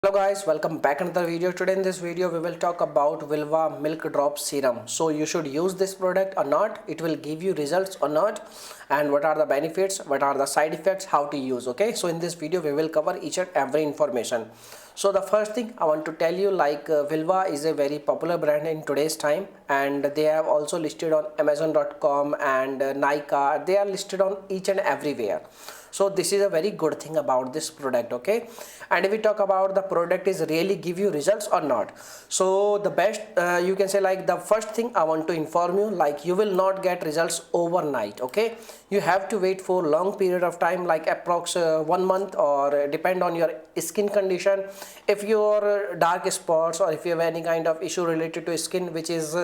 Hello guys, welcome back another video. Today in this video we will talk about Vilvah Milk Drops Serum. So you should use this product or not, it will give you results or not, and what are the benefits, what are the side effects, how to use. Okay, so in this video we will cover each and every information. So the first thing I want to tell you, Vilvah is a very popular brand in today's time, and they have also listed on Amazon.com and Nykaa. They are listed on each and everywhere. So this is a very good thing about this product. Okay, and if we talk about the product is really give you results or not, so the best you can say, like, the first thing I want to inform you, like, you will not get results overnight. Okay, you have to wait for long period of time, like approx 1 month, or depend on your skin condition. If your dark spots, or if you have any kind of issue related to skin which is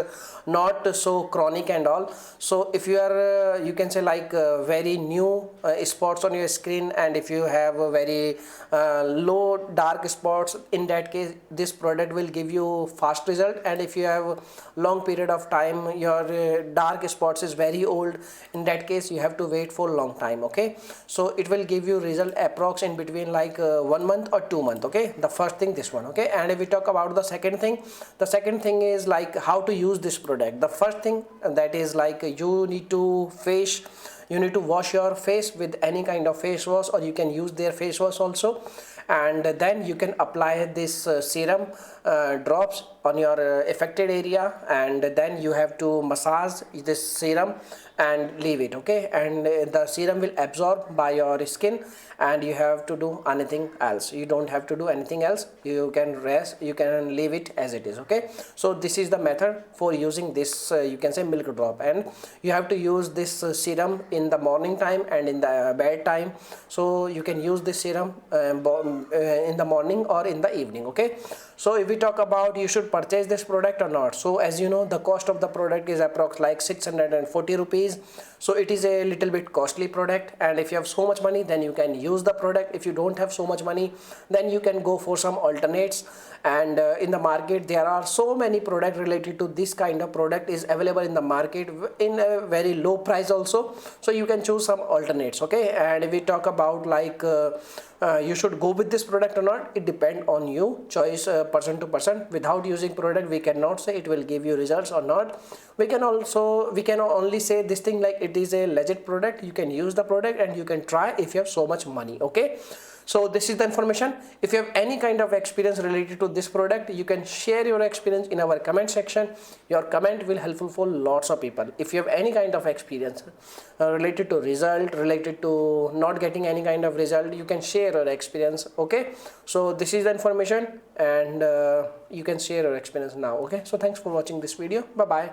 not so chronic and all, so if you are you can say, very new spots on your skin, and if you have a very low dark spots, in that case this product will give you fast result. And if you have long period of time, your dark spots is very old, in that case you have to wait for long time. Okay, so it will give you result approx in between 1 month or 2 months. Okay, the first thing this one. Okay, and if we talk about the second thing is like how to use this product. The first thing, that is like, you need to wash your face with any kind of face wash, or you can use their face wash also, and then you can apply this serum drops on your affected area, and then you have to massage this serum and leave it. Okay, and the serum will absorb by your skin, and you have to do anything else. You don't have to do anything else. You can rest, you can leave it as it is. Okay, so this is the method for using this you can say milk drop, and you have to use this serum in the morning time and in the bed time. So you can use this serum in the morning or in the evening. Okay, so if we talk about you should purchase this product or not, so as you know, the cost of the product is approx like 640 rupees. So it is a little bit costly product, and if you have so much money, then you can use the product. If you don't have so much money, then you can go for some alternates. And in the market there are so many products related to this kind of product is available in the market in a very low price also, so you can choose some alternates. Okay, and if we talk about you should go with this product or not, it depends on you, choice person to person. Without using product we cannot say it will give you results or not. We can only say this thing, like, it is a legit product. You can use the product and you can try if you have so much money. Okay, so this is the information. If you have any kind of experience related to this product, you can share your experience in our comment section. Your comment will helpful for lots of people. If you have any kind of experience related to result, related to not getting any kind of result, you can share your experience. Okay, so this is the information, and you can share your experience now. Okay, so thanks for watching this video. Bye bye.